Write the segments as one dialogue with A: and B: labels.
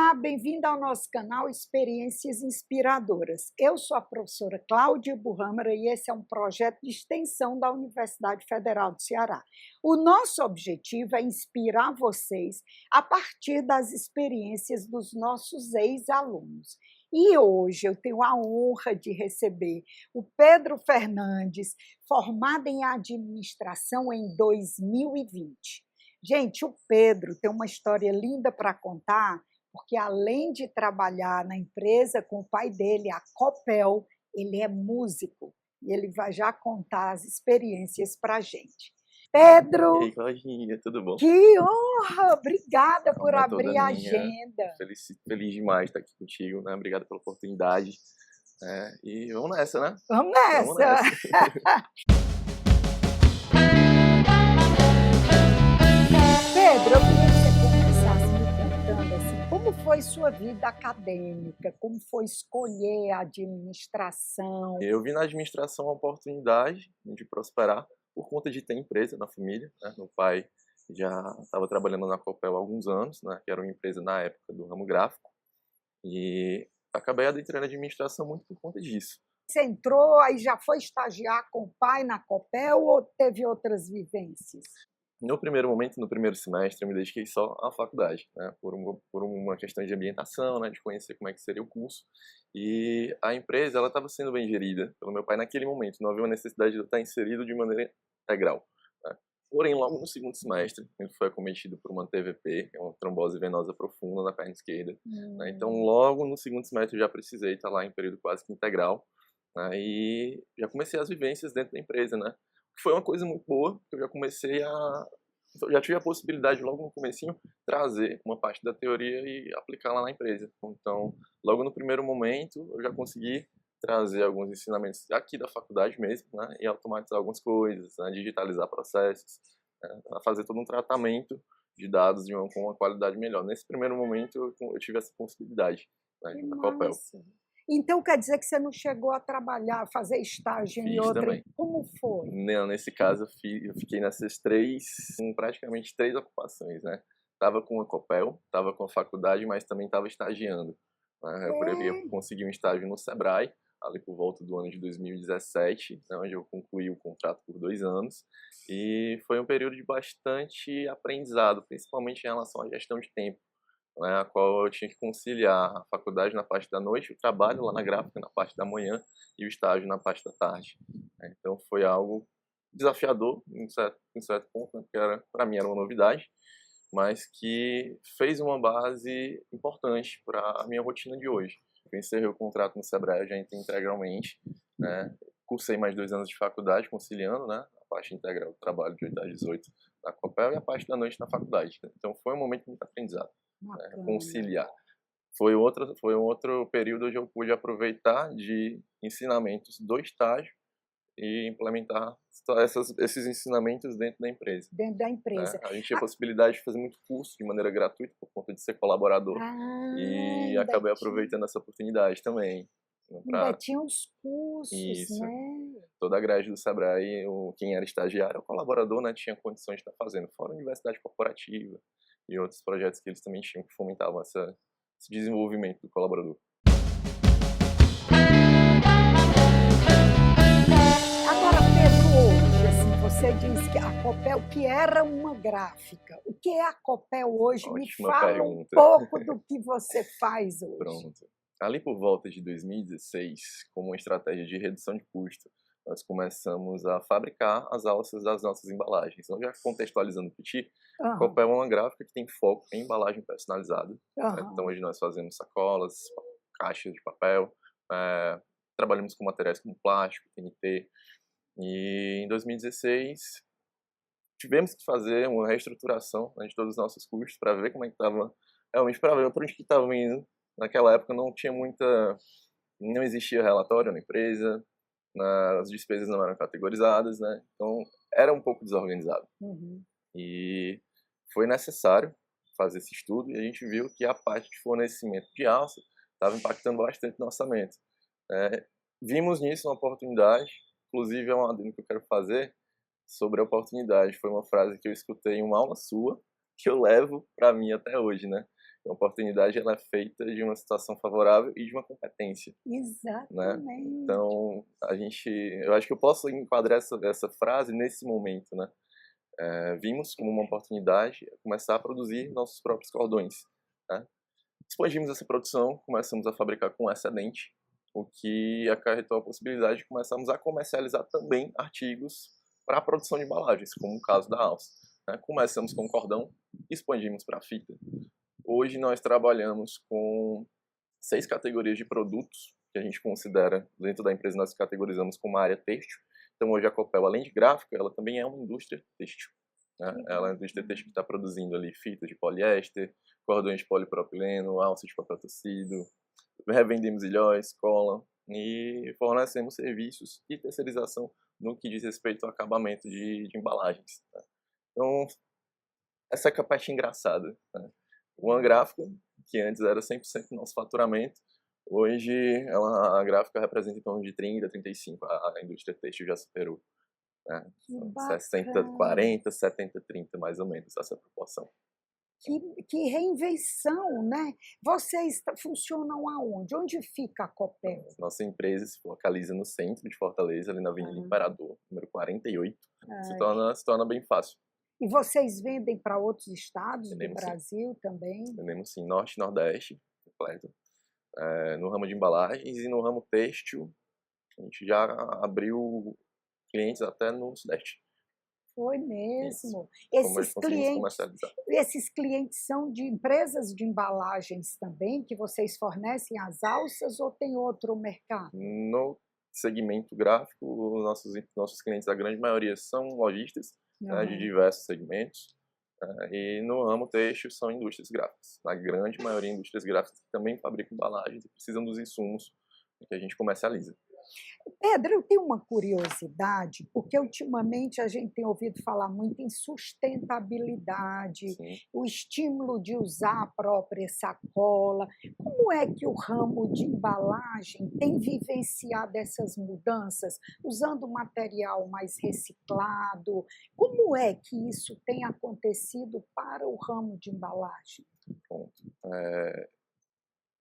A: Olá, bem-vinda ao nosso canal Experiências Inspiradoras. Eu sou a professora Cláudia Burrâmara e esse é um projeto de extensão da Universidade Federal do Ceará. O nosso objetivo é inspirar vocês a partir das experiências dos nossos ex-alunos. E hoje eu tenho a honra de receber o Pedro Fernandes, formado em administração em 2020. Gente, o Pedro tem uma história linda para contar, porque além de trabalhar na empresa com o pai dele, a Copel, ele é músico e ele vai já contar as experiências para a gente. Pedro!
B: E aí, Claudinha, tudo bom?
A: Que honra! Obrigada por
B: Honra toda
A: abrir a
B: minha.
A: agenda.
B: Feliz demais de estar aqui contigo, né? Obrigado pela oportunidade. E vamos nessa, né?
A: Vamos
B: Vamos
A: nessa! Pedro, eu queria que você começasse me contando assim, como foi sua vida acadêmica, como foi escolher a administração.
B: Eu vi na administração a oportunidade de prosperar por conta de ter empresa na família, né? Meu pai já estava trabalhando na Copel há alguns anos, né? Que era uma empresa na época do ramo gráfico. E acabei adentrando a administração muito por conta disso.
A: Você entrou, aí já foi estagiar com o pai na Copel ou teve outras vivências?
B: No primeiro momento, no primeiro semestre, eu me dediquei só à faculdade, né? Por uma questão de ambientação, né? De conhecer como é que seria o curso. E a empresa, ela estava sendo bem gerida pelo meu pai naquele momento. Não havia uma necessidade de eu estar inserido de maneira integral, né? Porém, logo no segundo semestre, ele foi acometido por uma TVP, que é uma trombose venosa profunda na perna esquerda, né? Então, logo no segundo semestre, eu já precisei estar lá em período quase que integral, né? E já comecei as vivências dentro da empresa, né? Foi uma coisa muito boa, porque eu já tive a possibilidade logo no comecinho trazer uma parte da teoria e aplicar lá na empresa. Então, logo no primeiro momento, eu já consegui trazer alguns ensinamentos aqui da faculdade mesmo, né, e automatizar algumas coisas, né, digitalizar processos, né, fazer todo um tratamento de dados com uma qualidade melhor. Nesse primeiro momento, eu tive essa possibilidade, né,
A: Que
B: na Copel.
A: massa! Então quer dizer que você não chegou a trabalhar, fazer estágio em
B: Fiz
A: outra?
B: também.
A: Como foi?
B: Não, nesse caso eu fiquei nessas praticamente três ocupações, né? Tava com a Copel, tava com a faculdade, mas também tava estagiando, né? Eu consegui um estágio no Sebrae, ali por volta do ano de 2017, né, onde eu concluí o contrato por 2 anos, e foi um período de bastante aprendizado, principalmente em relação à gestão de tempo, né, a qual eu tinha que conciliar a faculdade na parte da noite, o trabalho lá na gráfica na parte da manhã e o estágio na parte da tarde, né. Então foi algo desafiador em certo ponto, né, porque para mim era uma novidade, mas que fez uma base importante para a minha rotina de hoje. Eu encerrei o contrato no Sebrae, já entrei integralmente, né, cursei mais 2 anos de faculdade conciliando, né, a parte integral do trabalho de 8 às 18 na Copel e a parte da noite na faculdade. Então foi um momento de muito aprendizado. Conciliar. Foi um outro período onde eu pude aproveitar de ensinamentos do estágio e implementar esses ensinamentos dentro da empresa.
A: Dentro da empresa.
B: A gente tinha a possibilidade de fazer muito curso de maneira gratuita por conta de ser colaborador e acabei aproveitando essa oportunidade também.
A: Ainda tinha os cursos,
B: Isso.
A: né?
B: Toda a grade do Sebrae, quem era estagiário, o colaborador, né, tinha condições de estar fazendo, fora a universidade corporativa e outros projetos que eles também tinham que fomentavam esse desenvolvimento do colaborador.
A: Agora, Pedro, hoje, assim, você disse que a Copel, que era uma gráfica. O que é a Copel hoje?
B: Ótima
A: Me fala
B: pergunta.
A: um pouco do que você faz hoje.
B: Pronto. Ali por volta de 2016, como uma estratégia de redução de custo, nós começamos a fabricar as alças das nossas embalagens. Então, já contextualizando para ti, a Copel é uma gráfica que tem foco em embalagem personalizada. Então, hoje nós fazemos sacolas, caixas de papel, trabalhamos com materiais como plástico, TNT. E em 2016, tivemos que fazer uma reestruturação, né, de todos os nossos custos para ver como é que estava, realmente para ver para onde que estava indo. Naquela época não existia relatório na empresa, as despesas não eram categorizadas, né? Então era um pouco desorganizado. E foi necessário fazer esse estudo e a gente viu que a parte de fornecimento de alça estava impactando bastante no orçamento. Vimos nisso uma oportunidade, inclusive é uma adendo que eu quero fazer sobre a oportunidade. Foi uma frase que eu escutei em uma aula sua, que eu levo para mim até hoje, né? A oportunidade ela é feita de uma situação favorável e de uma competência, né?
A: Exatamente.
B: Então, eu acho que eu posso enquadrar essa frase nesse momento, né? Vimos como uma oportunidade começar a produzir nossos próprios cordões, né? Expandimos essa produção, começamos a fabricar com excedente, o que acarretou a possibilidade de começarmos a comercializar também artigos para a produção de embalagens, como o caso da alça, né? Começamos com cordão, expandimos para fita. Hoje nós trabalhamos com 6 categorias de produtos que a gente considera, dentro da empresa nós categorizamos como área têxtil. Então hoje a Copel, além de gráfica, ela também é uma indústria têxtil, né? Ela é uma indústria têxtil que está produzindo ali fitas de poliéster, cordões de polipropileno, alça de papel tecido, revendemos ilhóis, cola e fornecemos serviços e terceirização no que diz respeito ao acabamento de embalagens, né? Então, essa é a parte engraçada, né? Uma gráfica, que antes era 100% do nosso faturamento, hoje a gráfica representa em torno de 30%, 35%. A indústria têxtil já superou, né? 60-40, 70-30, mais ou menos, essa proporção.
A: Que reinvenção, né? Vocês funcionam aonde? Onde fica a Copel?
B: Nossa empresa se localiza no centro de Fortaleza, ali na Avenida Imperador, número 48. Se torna bem fácil.
A: E vocês vendem para outros estados do
B: Vendemos,
A: Brasil
B: sim.
A: Também?
B: Vendemos sim, Norte e Nordeste, completo. No ramo de embalagens e no ramo têxtil, a gente já abriu clientes até no Sudeste.
A: Foi mesmo.
B: Esses
A: clientes são de empresas de embalagens também, que vocês fornecem as alças ou tem outro mercado?
B: No segmento gráfico, nossos clientes, a grande maioria, são lojistas, né, de diversos segmentos. E no ramo têxtil são indústrias gráficas. Na grande maioria, indústrias gráficas que também fabricam embalagens e precisam dos insumos que a gente comercializa.
A: Pedro, eu tenho uma curiosidade, porque ultimamente a gente tem ouvido falar muito em sustentabilidade,
B: Sim.
A: O estímulo de usar a própria sacola. Como é que o ramo de embalagem tem vivenciado essas mudanças, usando material mais reciclado? Como é que isso tem acontecido para o ramo de embalagem?
B: Ponto.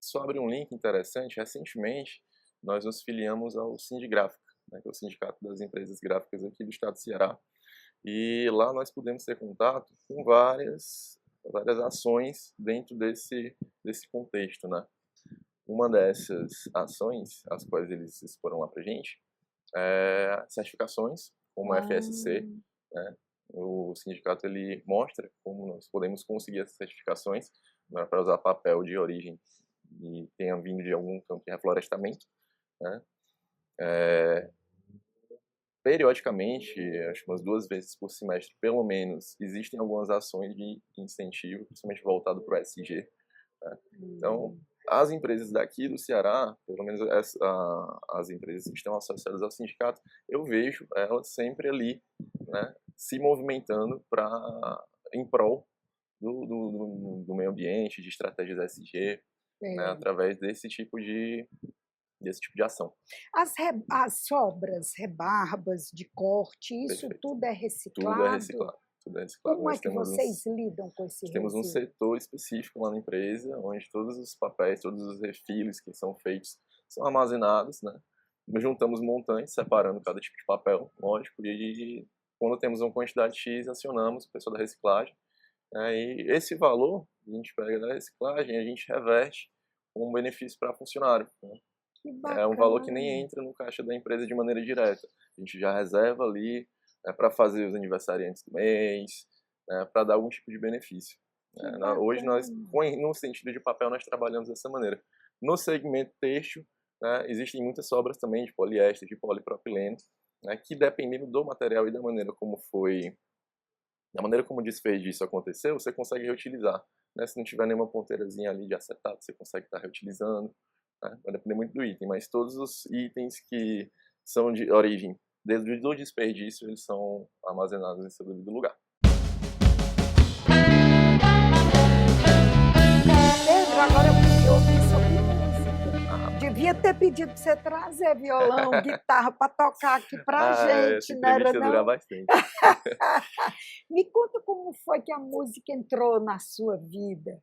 B: Só abrir um link interessante, recentemente nós nos filiamos ao Sindigráfica, né, que é o Sindicato das Empresas Gráficas aqui do estado do Ceará, e lá nós pudemos ter contato com várias ações dentro desse contexto, né? Uma dessas ações, as quais eles exporam lá pra gente, é certificações, como a FSC, né? O sindicato ele mostra como nós podemos conseguir essas certificações, né, para usar papel de origem e tenha vindo de algum campo de reflorestamento, né? Periodicamente, acho que umas 2 vezes por semestre, pelo menos, existem algumas ações de incentivo, principalmente voltado para o ESG, né? Então, as empresas daqui do Ceará, pelo menos as empresas que estão associadas ao sindicato, eu vejo elas sempre ali, né, se movimentando em prol do meio ambiente, de estratégias ESG, né, através desse tipo de ação.
A: As sobras, rebarbas de corte, isso
B: Perfeito.
A: tudo é reciclado?
B: Tudo é reciclado.
A: Como é que vocês lidam com esse resíduo?
B: Temos um setor específico lá na empresa, onde todos os papéis, todos os refis que são feitos são armazenados, né? Nós juntamos montantes, separando cada tipo de papel, lógico, e quando temos uma quantidade X, acionamos o pessoal da reciclagem, né? E esse valor, a gente pega da reciclagem e a gente reverte como um benefício para funcionário, né? É um valor que nem entra no caixa da empresa de maneira direta. A gente já reserva ali, né, para fazer os aniversariantes do mês, né, para dar algum tipo de benefício. Hoje, no sentido de papel, nós trabalhamos dessa maneira. No segmento têxtil, né, existem muitas sobras também de poliéster, de polipropileno, né, que dependendo do material e da maneira como o desperdício aconteceu, você consegue reutilizar, né? Se não tiver nenhuma ponteirazinha ali de acetato, você consegue estar reutilizando. Vai depender muito do item, mas todos os itens que são de origem desde o desperdício, eles são armazenados em seu devido lugar.
A: Pedro, agora eu queria ouvir sobre música. De devia ter pedido para você trazer violão, guitarra para tocar aqui para a gente,
B: essa
A: não era
B: entrevista ia durar
A: não?
B: bastante.
A: Me conta como foi que a música entrou na sua vida?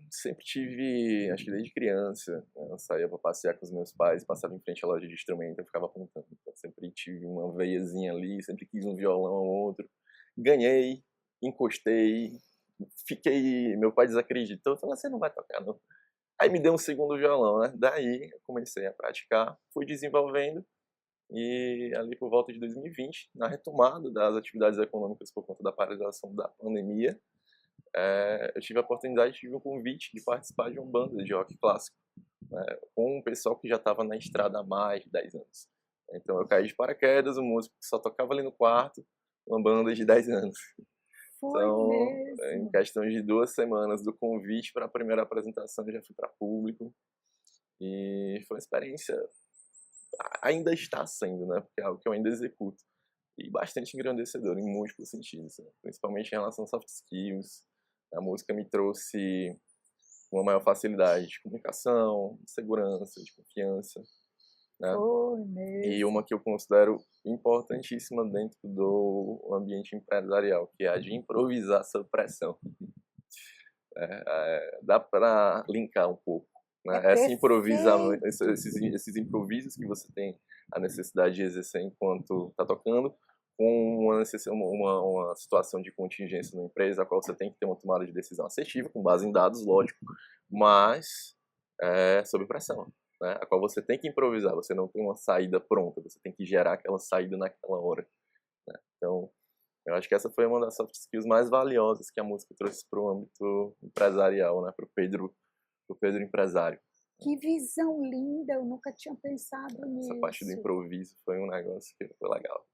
B: Sempre tive, acho que desde criança, né, eu saía para passear com os meus pais, passava em frente à loja de instrumento, eu ficava apontando. Então, sempre tive uma veiazinha ali, sempre quis um violão ou outro. Ganhei, encostei, fiquei. Meu pai desacreditou, falou: você não vai tocar, não. Aí me deu um segundo violão, né? Daí eu comecei a praticar, fui desenvolvendo. E ali por volta de 2020, na retomada das atividades econômicas por conta da paralisação da pandemia, eu tive a oportunidade, tive um convite de participar de uma banda de rock clássico, né, com um pessoal que já estava na estrada há mais de 10 anos. Então eu caí de paraquedas, um músico que só tocava ali no quarto, uma banda de 10 anos.
A: Foi
B: Então, em
A: mesmo.
B: questão de 2 semanas do convite para a primeira apresentação, eu já fui para público. E foi uma experiência, ainda está sendo, né, porque é algo que eu ainda executo. E bastante engrandecedor em múltiplos sentidos, né? Principalmente em relação a soft skills. A música me trouxe uma maior facilidade de comunicação, de segurança, de confiança, né?
A: Foi
B: E uma
A: mesmo.
B: que eu considero importantíssima dentro do ambiente empresarial, que é a de improvisar sob pressão. Dá para linkar um pouco,
A: É
B: né? Esse improvisamento,
A: perfeito.
B: esses improvisos que você tem a necessidade de exercer enquanto está tocando, com uma situação de contingência na empresa, a qual você tem que ter uma tomada de decisão assertiva, com base em dados, lógico, mas sob pressão, né? A qual você tem que improvisar, você não tem uma saída pronta, você tem que gerar aquela saída naquela hora, né? Então, eu acho que essa foi uma das soft skills mais valiosas que a música trouxe para o âmbito empresarial, né? Pro Pedro empresário.
A: Que visão linda, eu nunca tinha pensado
B: Essa parte do
A: nisso.
B: improviso foi um negócio que foi legal.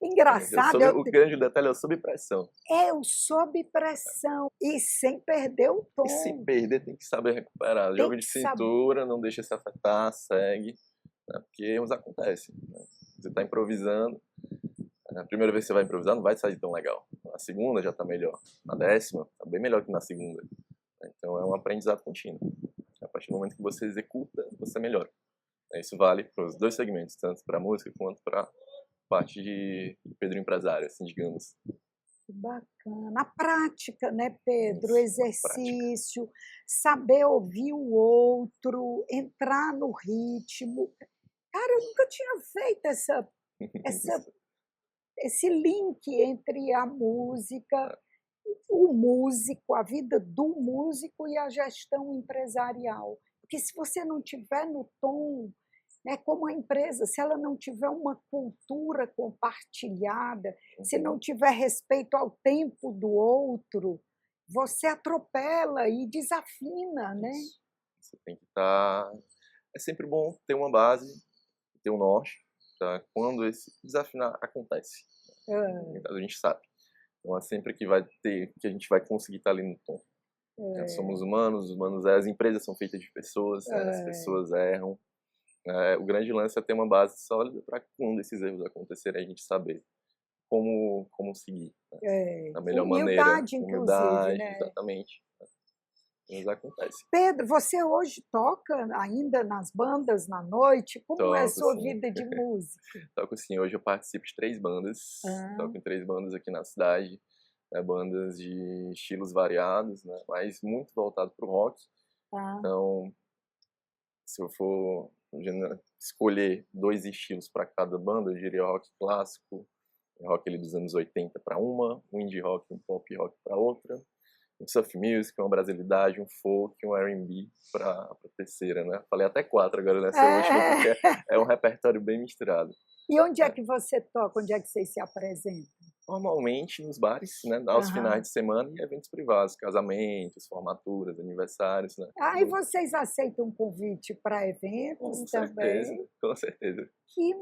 A: Engraçado,
B: O grande detalhe é sob pressão.
A: eu sob pressão e sem perder o
B: E se
A: tom.
B: perder, tem que saber recuperar.
A: Tem
B: Jogo de
A: que saber.
B: cintura, não deixa se afetar, segue, né? Porque erros acontecem, né? Você está improvisando, a primeira vez que você vai improvisar não vai sair tão legal. Na segunda já está melhor. Na 10ª, está bem melhor que na segunda. Então é um aprendizado contínuo. A partir do momento que você executa, você melhora. Isso vale para os dois segmentos, tanto para a música quanto para a parte de Pedro empresário, assim, digamos.
A: Que bacana. A prática, né, Pedro? O
B: Isso, uma prática.
A: exercício, saber ouvir o outro, entrar no ritmo. Cara, eu nunca tinha feito essa, esse link entre a música, o músico, a vida do músico e a gestão empresarial. Porque se você não tiver no tom, né, como a empresa, se ela não tiver uma cultura compartilhada, se não tiver respeito ao tempo do outro, você atropela e desafina, né?
B: Isso. Você tem que estar. É sempre bom ter uma base, ter um norte, tá? Quando esse desafinar acontece.
A: É,
B: A gente sabe. Então é sempre que vai ter, que a gente vai conseguir estar ali no tom. Somos humanos, os humanos, as empresas são feitas de pessoas, né? As
A: é,
B: pessoas erram. O grande lance é ter uma base sólida para quando esses erros acontecerem a gente saber como seguir, né? Da melhor maneira,
A: humildade, inclusive,
B: humildade,
A: né?
B: exatamente. Mas acontece.
A: Pedro, você hoje toca ainda nas bandas na noite? Como é a
B: Toco
A: sua
B: sim,
A: vida de música?
B: toco sim. Hoje eu participo de 3 bandas,
A: Ah,
B: toco em 3 bandas aqui na cidade, né, bandas de estilos variados, né, mas muito voltado para o rock.
A: ah,
B: Então, se eu for escolher 2 estilos para cada banda, eu diria rock clássico, rock ali dos anos 80 para uma, um indie rock, um pop rock para outra, um surf music, uma brasilidade, um folk, um R&B para a terceira, né? Falei até 4 agora nessa última,
A: é.
B: porque é um repertório bem misturado.
A: E onde é
B: Né?
A: que você toca? Onde é que vocês se apresentam?
B: Normalmente nos bares, né, aos finais
A: Aham.
B: de semana e eventos privados, casamentos, formaturas, aniversários, né?
A: Ah, e vocês aceitam convite para
B: Com
A: eventos
B: certeza,
A: também?
B: com certeza,
A: Que
B: com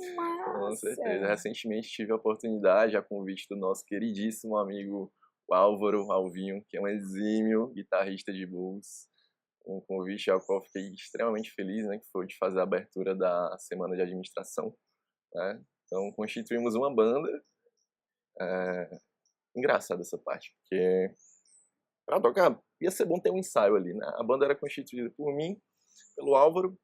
B: certeza.
A: massa!
B: Recentemente tive a oportunidade, a convite do nosso queridíssimo amigo o Álvaro Alvinho, que é um exímio guitarrista de blues, um convite ao qual fiquei extremamente feliz, né, que foi de fazer a abertura da semana de administração, né? Então constituímos uma banda. Engraçada essa parte, porque para tocar ia ser bom ter um ensaio ali, né? A banda era constituída por mim, pelo Álvaro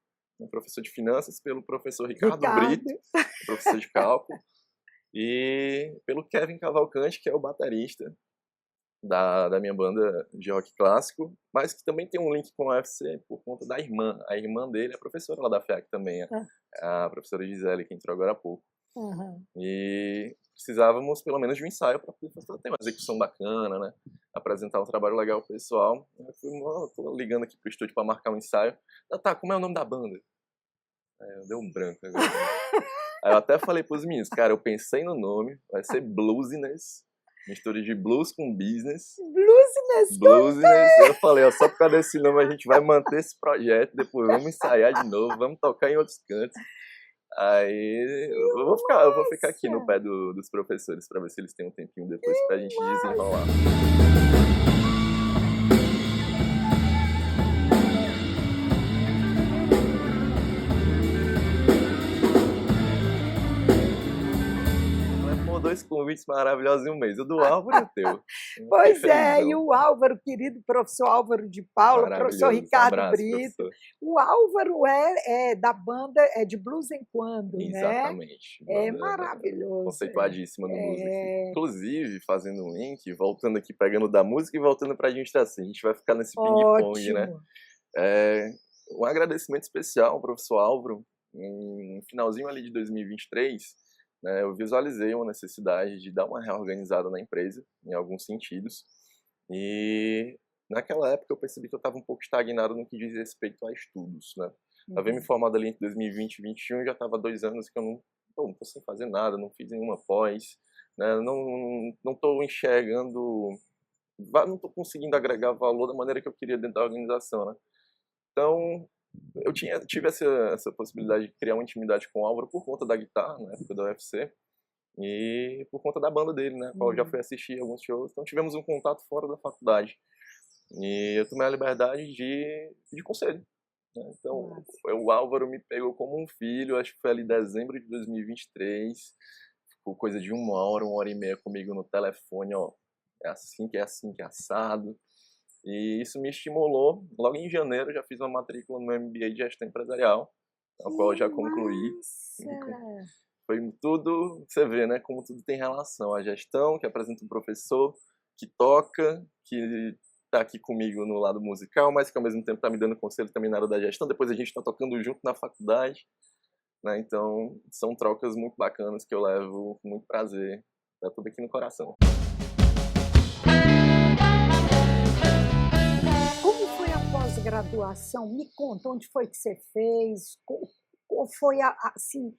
B: professor de finanças, pelo professor Ricardo
A: Ricardo.
B: Brito, professor de cálculo, e pelo Kevin Cavalcante, que é o baterista da minha banda de rock clássico, mas que também tem um link com o UFC por conta da irmã. A irmã dele é professora lá da FEAC também, a professora Gisele, que entrou agora há pouco.
A: Uhum.
B: E precisávamos pelo menos de um ensaio para poder ter uma execução bacana, né? Apresentar um trabalho legal pro pessoal. Eu fui, tô ligando aqui pro estúdio para marcar um ensaio. Tá, como é o nome da banda? Deu um branco agora. Aí eu até falei pros meninos, cara, eu pensei no nome, vai ser Bluesiness, mistura de blues com business. Bluesiness. Eu falei, ó, só por causa desse nome a gente vai manter esse projeto, depois vamos ensaiar de novo, vamos tocar em outros cantos. Aí eu vou ficar aqui no pé dos professores para ver se eles têm um tempinho depois pra gente desenrolar. Dois convites maravilhosos em um mês, o do Álvaro e o teu.
A: Pois é, e o Álvaro, querido professor Álvaro de Paula, professor Ricardo Brito. Professor. O Álvaro é da banda de Blues em Quando,
B: Exatamente.
A: Né? É maravilhoso.
B: Conceituadíssima no blues aqui. Inclusive, fazendo um link, voltando aqui, pegando da música e voltando pra administração. A gente vai ficar nesse ping-pong, né? Um agradecimento especial ao professor Álvaro. No finalzinho ali de 2023, né, eu visualizei uma necessidade de dar uma reorganizada na empresa, em alguns sentidos, e naquela época eu percebi que eu estava um pouco estagnado no que diz respeito a estudos, né? Eu havia me formado ali entre 2020 e 2021, já estava 2 anos que eu não estou sem fazer nada, não fiz nenhuma pós, né? Não estou enxergando, não estou conseguindo agregar valor da maneira que eu queria dentro da organização, né? Então, eu tive essa possibilidade de criar uma intimidade com o Álvaro por conta da guitarra, na época da UFC, e por conta da banda dele, né, qual eu já fui assistir alguns shows. Então tivemos um contato fora da faculdade. E eu tomei a liberdade de pedir conselho, né? Então, o Álvaro me pegou como um filho, acho que foi ali em dezembro de 2023, ficou coisa de 1 hora e meia comigo no telefone, ó, é assim, que é assado. E isso me estimulou. Logo em janeiro, já fiz uma matrícula no MBA de Gestão Empresarial, ao qual eu já concluí. Foi tudo, você vê, né, como tudo tem relação. A gestão, que apresenta um professor, que toca, que está aqui comigo no lado musical, mas que ao mesmo tempo está me dando conselho também na área da gestão. Depois a gente está tocando junto na faculdade, né? Então, são trocas muito bacanas que eu levo com muito prazer. Tá tudo aqui no coração.
A: Graduação, me conta onde foi que você fez, qual foi assim,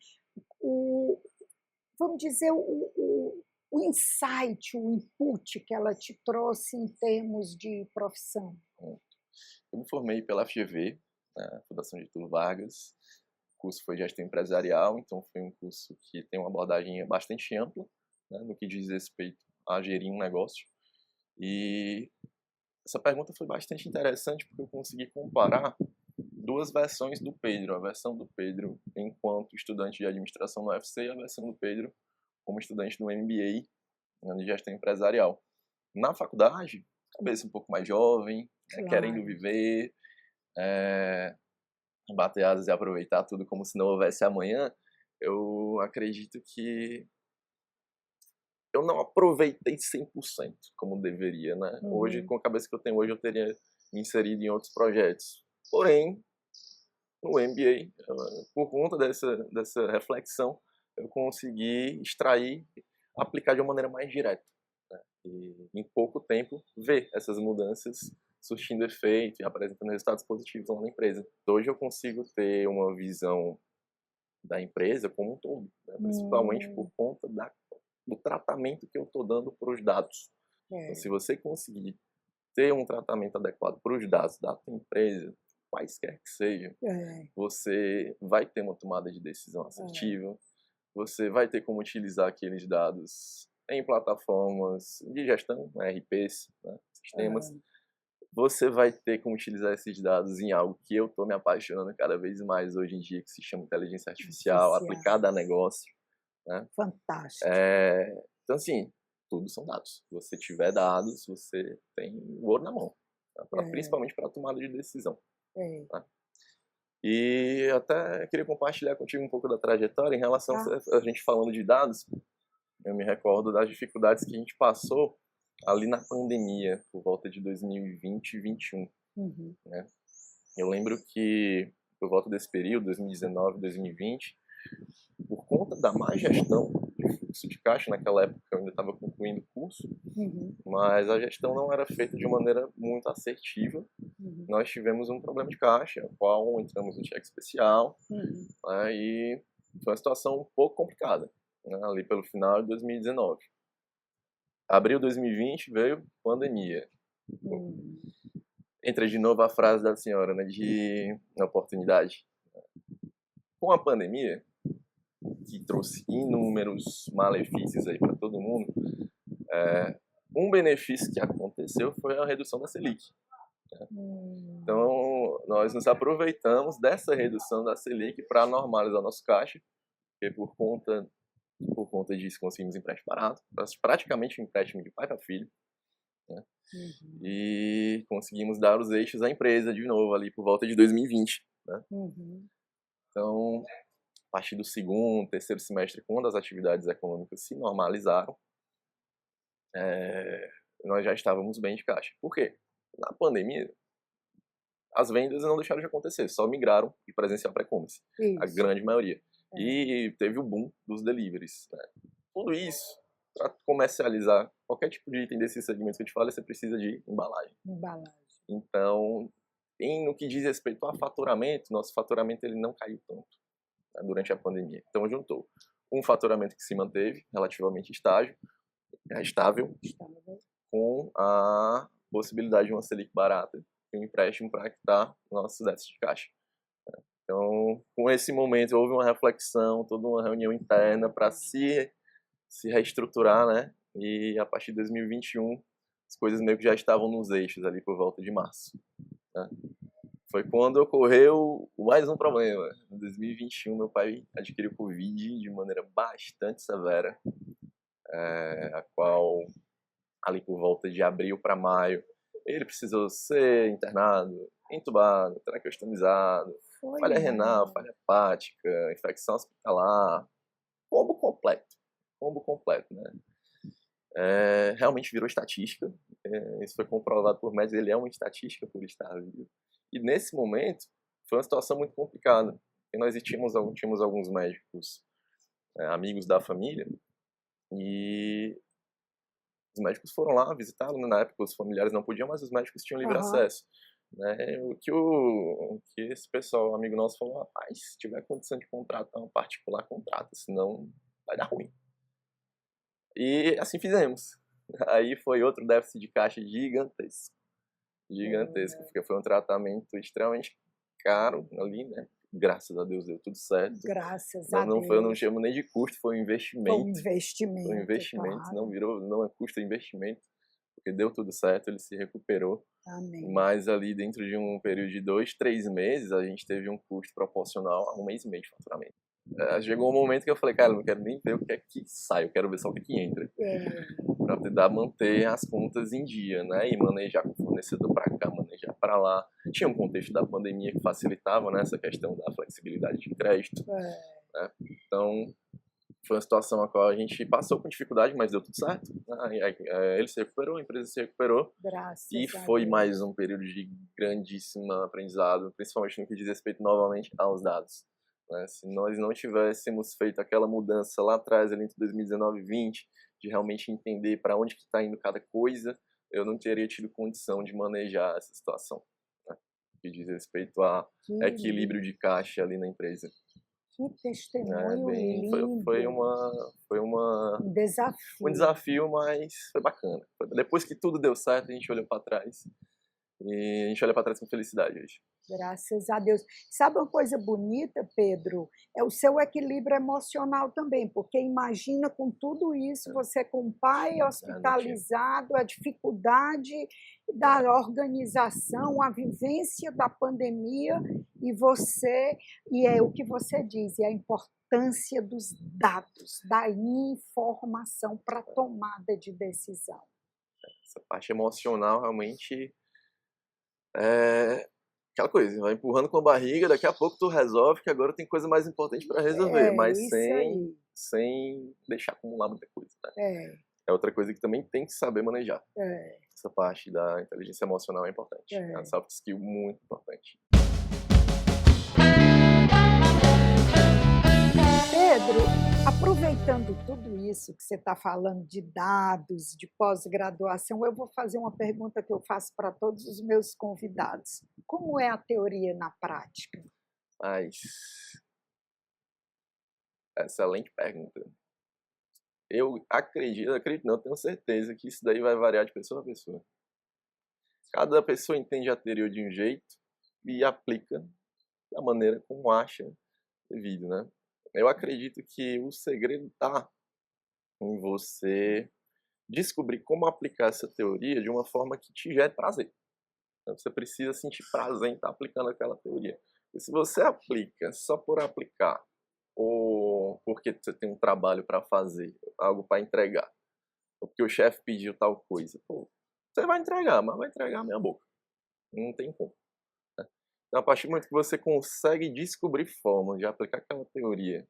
A: vamos dizer, o insight, o input que ela te trouxe em termos de profissão.
B: Eu me formei pela FGV, né, Fundação Getúlio Vargas. O curso foi Gestão Empresarial, então foi um curso que tem uma abordagem bastante ampla, né, no que diz respeito a gerir um negócio. E essa pergunta foi bastante interessante porque eu consegui comparar 2 versões do Pedro. A versão do Pedro enquanto estudante de administração no UFC e a versão do Pedro como estudante do MBA, né, de gestão empresarial. Na faculdade, cabeça um pouco mais jovem, claro, querendo viver, bater asas e aproveitar tudo como se não houvesse amanhã. Eu acredito que eu não aproveitei 100% como deveria, né? Hoje, com a cabeça que eu tenho hoje, eu teria me inserido em outros projetos. Porém, no MBA, por conta dessa reflexão, eu consegui extrair, aplicar de uma maneira mais direta, né? E em pouco tempo, ver essas mudanças surtindo efeito e apresentando resultados positivos lá na empresa. Hoje eu consigo ter uma visão da empresa como um todo, né? Principalmente por conta do tratamento que eu estou dando para os dados. Então, se você conseguir ter um tratamento adequado para os dados da tua empresa, quaisquer que sejam, você vai ter uma tomada de decisão assertiva, você vai ter como utilizar aqueles dados em plataformas de gestão, RPs, né, sistemas. Você vai ter como utilizar esses dados em algo que eu estou me apaixonando cada vez mais hoje em dia, que se chama inteligência artificial aplicada a negócio. Né?
A: Fantástico.
B: Então, assim, tudo são dados. Se você tiver dados, você tem o ouro na mão, tá? Principalmente para a tomada de decisão. Tá? E até queria compartilhar contigo um pouco da trajetória em relação a gente falando de dados. Eu me recordo das dificuldades que a gente passou ali na pandemia, por volta de 2020 e 2021, né? Eu lembro que por volta desse período, 2019, 2020, por conta da má gestão de fluxo de caixa, naquela época eu ainda estava concluindo o curso, mas a gestão não era feita de maneira muito assertiva. Nós tivemos um problema de caixa, no qual entramos em cheque especial, né, e foi uma situação um pouco complicada, né, ali pelo final de 2019. Abril de 2020 veio pandemia. Entra de novo a frase da senhora, né, de oportunidade. Com a pandemia, que trouxe inúmeros malefícios aí para todo mundo, um benefício que aconteceu foi a redução da Selic. Então, nós nos aproveitamos dessa redução da Selic para normalizar nosso caixa, porque por conta disso conseguimos empréstimo barato, praticamente um empréstimo de pai para filho, né? E conseguimos dar os eixos à empresa de novo ali por volta de 2020, né? Então, a partir do segundo, terceiro semestre, quando as atividades econômicas se normalizaram, nós já estávamos bem de caixa. Por quê? Na pandemia, as vendas não deixaram de acontecer, só migraram de presencial para e-commerce, a grande maioria. E teve o boom dos deliveries, né? Tudo isso, para comercializar qualquer tipo de item desses segmentos que eu te falo, você precisa de embalagem. Então, no que diz respeito a faturamento, nosso faturamento ele não caiu tanto, né, durante a pandemia. Então, juntou um faturamento que se manteve relativamente estável, com a possibilidade de uma Selic barata e um empréstimo para quitar nossos déficits de caixa. Então, com esse momento, houve uma reflexão, toda uma reunião interna para se reestruturar, né? E a partir de 2021, as coisas meio que já estavam nos eixos ali por volta de março, né? Foi quando ocorreu mais um problema. Em 2021, meu pai adquiriu Covid de maneira bastante severa, a qual, ali por volta de abril para maio, ele precisou ser internado, entubado, traqueostomizado, falha renal, falha hepática, infecção hospitalar, combo completo, né? Realmente virou estatística, isso foi comprovado por médicos, ele é uma estatística por estar vivo. E nesse momento, foi uma situação muito complicada, porque nós tínhamos alguns médicos, amigos da família, e os médicos foram lá visitá-lo, né? Na época os familiares não podiam, mas os médicos tinham livre acesso, né? O que esse pessoal, amigo nosso, falou: rapaz, se tiver condição de contratar um particular, contrata, senão vai dar ruim. E assim fizemos. Aí foi outro déficit de caixa gigantesco, porque foi um tratamento extremamente caro ali, né? Graças a Deus deu tudo certo.
A: Graças a Deus.
B: Eu não chamo nem de custo, foi um investimento.
A: Foi um investimento,
B: claro. Não é custo, é investimento, porque deu tudo certo, ele se recuperou.
A: Amém.
B: Mas ali dentro de um período de 2, 3 meses, a gente teve um custo proporcional a 1 mês e meio de faturamento. Chegou um momento que eu falei, cara, eu não quero nem ver o que é que sai, eu quero ver só o que é que entra. Para tentar manter as contas em dia, né? E manejar com o fornecedor para cá, manejar para lá. Tinha um contexto da pandemia que facilitava, né, essa questão da flexibilidade de crédito. Né? Então, foi uma situação a qual a gente passou com dificuldade, mas deu tudo certo. Ele se recuperou, a empresa se recuperou. E foi mais um período de grandíssimo aprendizado, principalmente no que diz respeito novamente aos dados. Se nós não tivéssemos feito aquela mudança lá atrás, ali entre 2019 e 2020, de realmente entender para onde que está indo cada coisa, eu não teria tido condição de manejar essa situação, né? Que diz respeito a equilíbrio de caixa ali na empresa.
A: Que testemunho lindo.
B: Foi
A: um desafio.
B: Um desafio, mas foi bacana. Depois que tudo deu certo, a gente olhou para trás. E a gente olha para trás com felicidade hoje.
A: Graças a Deus. Sabe uma coisa bonita, Pedro? É o seu equilíbrio emocional também, porque imagina com tudo isso, você com o pai hospitalizado, a dificuldade da organização, a vivência da pandemia, e é o que você diz, e a importância dos dados, da informação para tomada de decisão.
B: Essa parte emocional realmente aquela coisa, vai empurrando com a barriga, daqui a pouco tu resolve, que agora tem coisa mais importante para resolver, mas
A: isso aí.
B: sem deixar acumular muita coisa, né?
A: É,
B: É outra coisa que também tem que saber manejar.
A: é,
B: Essa parte da inteligência emocional é importante. É uma
A: é.
B: soft skill muito importante.
A: Pedro, aproveitando tudo isso que você está falando de dados, de pós-graduação, eu vou fazer uma pergunta que eu faço para todos os meus convidados. Como é a teoria na prática?
B: Mas, excelente pergunta. Eu acredito não, tenho certeza que isso daí vai variar de pessoa a pessoa. Cada pessoa entende a teoria de um jeito e aplica da maneira como acha devido, né? Eu acredito que o segredo está em você descobrir como aplicar essa teoria de uma forma que te gere prazer. Então, você precisa sentir prazer em estar aplicando aquela teoria. E se você aplica só por aplicar, ou porque você tem um trabalho para fazer, algo para entregar, ou porque o chefe pediu tal coisa, pô, você vai entregar, mas vai entregar meia boca. Não tem como. Então, a partir do momento que você consegue descobrir formas de aplicar aquela teoria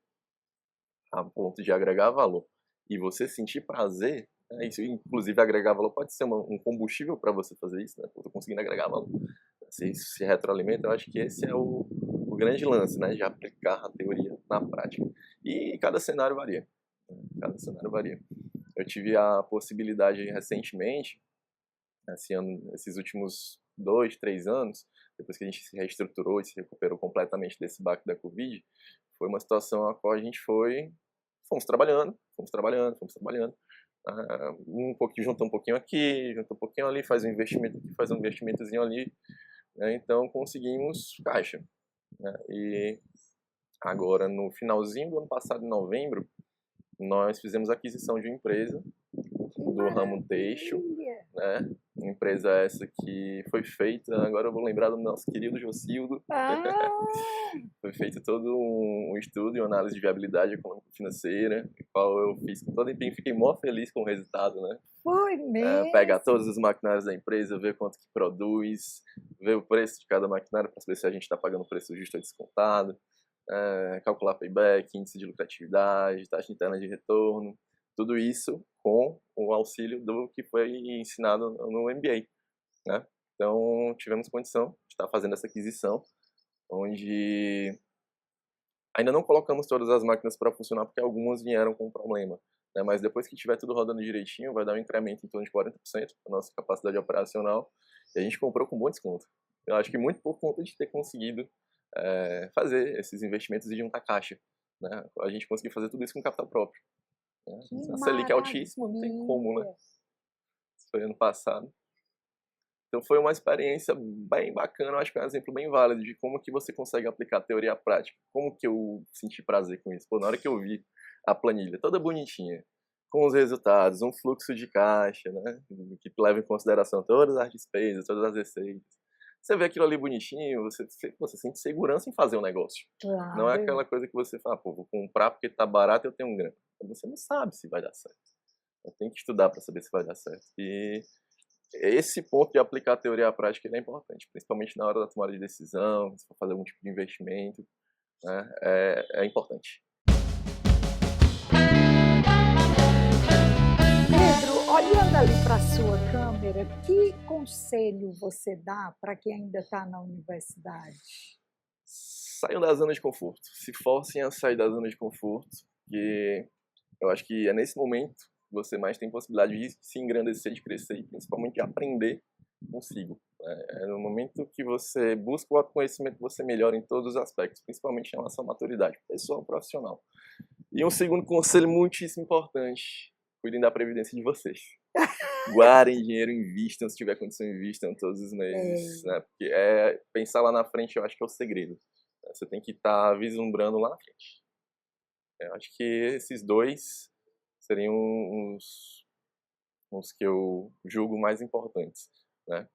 B: a ponto de agregar valor e você sentir prazer, né, isso inclusive agregar valor pode ser um combustível para você fazer isso, né? Eu tô conseguindo agregar valor. Se isso se retroalimenta, eu acho que esse é o grande lance, né? De aplicar a teoria na prática. E cada cenário varia. Né? Cada cenário varia. Eu tive a possibilidade recentemente, esses últimos 2, 3 anos, depois que a gente se reestruturou e se recuperou completamente desse baque da Covid, foi uma situação a qual a gente fomos trabalhando, um pouquinho, junta um pouquinho aqui, junta um pouquinho ali, faz um investimento aqui, faz um investimentozinho ali, né? Então conseguimos caixa, né? E agora no finalzinho do ano passado, em novembro, nós fizemos a aquisição de uma empresa do ramo têxtil, né? Uma empresa essa que foi feita, agora eu vou lembrar do nosso querido Jocildo. Foi feito todo um estudo e uma análise de viabilidade econômico-financeira, qual eu fiz com todo empenho, fiquei mó feliz com o resultado, né?
A: Foi mesmo?
B: Pegar todos os maquinários da empresa, ver quanto que produz, ver o preço de cada maquinário para saber se a gente está pagando o preço justo ou descontado, calcular payback, índice de lucratividade, taxa interna de retorno, tudo isso com o auxílio do que foi ensinado no MBA, né? Então, tivemos condição de estar fazendo essa aquisição, onde ainda não colocamos todas as máquinas para funcionar, porque algumas vieram com problema, né? Mas depois que tiver tudo rodando direitinho, vai dar um incremento em torno de 40% da nossa capacidade operacional, e a gente comprou com bom desconto. Eu acho que muito por conta de ter conseguido fazer esses investimentos e juntar caixa, né? A gente conseguiu fazer tudo isso com capital próprio, né? A Selic é altíssima, não tem como, né? Isso foi ano passado. Então foi uma experiência bem bacana, eu acho que é um exemplo bem válido de como que você consegue aplicar a teoria à prática. Como que eu senti prazer com isso? Pô, na hora que eu vi a planilha toda bonitinha, com os resultados, um fluxo de caixa, né, que leva em consideração todas as despesas, todas as receitas. Você vê aquilo ali bonitinho, você sente segurança em fazer o negócio. Não é
A: Claro.
B: aquela coisa que você fala, pô, vou comprar porque tá barato e eu tenho um grana. Você não sabe se vai dar certo. Eu tenho que estudar para saber se vai dar certo. E esse ponto de aplicar a teoria à prática ele é importante, principalmente na hora da tomada de decisão, se for fazer algum tipo de investimento, né, é importante.
A: Pedro, olhando ali para a sua câmera, que conselho você dá para quem ainda está na universidade?
B: Saiam da zona de conforto, se forcem a sair da zona de conforto, porque eu acho que é nesse momento que você mais tem possibilidade de se engrandecer, de crescer e principalmente de aprender consigo. É no momento que você busca o autoconhecimento que você melhora em todos os aspectos, principalmente em relação à maturidade pessoal e profissional. E um segundo conselho muitíssimo importante, cuidem da previdência de vocês. Guardem dinheiro, invistam, se tiver condição, invistam todos os meses, né? Porque pensar lá na frente, eu acho que é o segredo. Você tem que estar vislumbrando lá na frente. Eu acho que esses dois seriam uns que eu julgo mais importantes, né?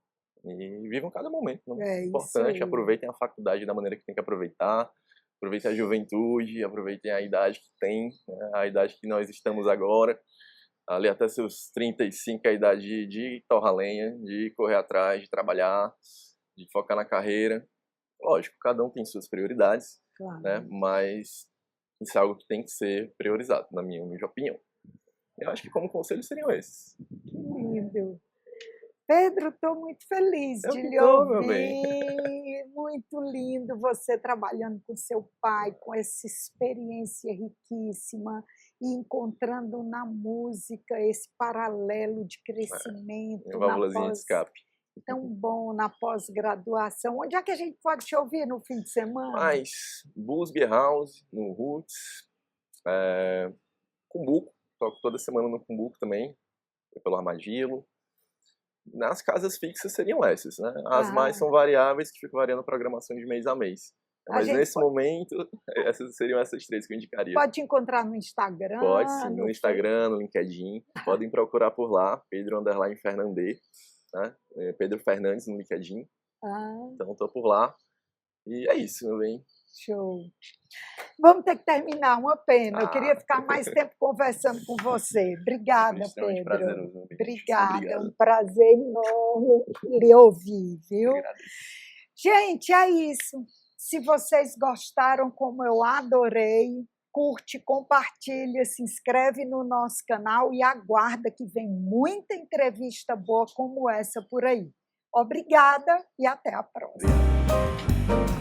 B: E vivam cada momento, né? Importante, aproveitem a faculdade da maneira que tem que aproveitar, aproveitem a juventude, aproveitem a idade que tem, né? A idade que nós estamos agora, ali até seus 35, a idade de torrar lenha, de correr atrás, de trabalhar, de focar na carreira, Lógico, cada um tem suas prioridades,
A: Claro.
B: né? Mas isso é algo que tem que ser priorizado, na minha humilde opinião. Eu acho que como conselho seriam esses.
A: Que lindo. Pedro, estou muito feliz
B: Eu
A: de
B: que
A: lhe
B: tô, meu bem.
A: ouvir. Muito lindo você trabalhando com seu pai, com essa experiência riquíssima e encontrando na música esse paralelo de
B: Minha
A: crescimento
B: válvulazinha de escape.
A: tão bom na pós-graduação. Onde é que a gente pode te ouvir no fim de semana?
B: Mas Blues Beer House, no Roots, Cumbuco, toco toda semana no Cumbuco também, pelo Armadillo. Nas casas fixas seriam essas, né? As mais são variáveis, que ficam variando a programação de mês a mês. Mas nesse momento, seriam essas três que eu indicaria.
A: Pode te encontrar no Instagram?
B: Pode sim, no Instagram, no LinkedIn. Podem procurar por lá, Pedro_Fernandê, né? Pedro Fernandes no LinkedIn. Então estou por lá. E é isso, meu bem.
A: Show. Vamos ter que terminar, uma pena. Eu queria ficar mais tempo conversando com você. Obrigada, Pedro.
B: Prazeroso,
A: Obrigada, é um prazer enorme lhe ouvir, viu? Gente, é isso. Se vocês gostaram, como eu adorei, curte, compartilha, se inscreve no nosso canal e aguarda que vem muita entrevista boa como essa por aí. Obrigada e até a próxima.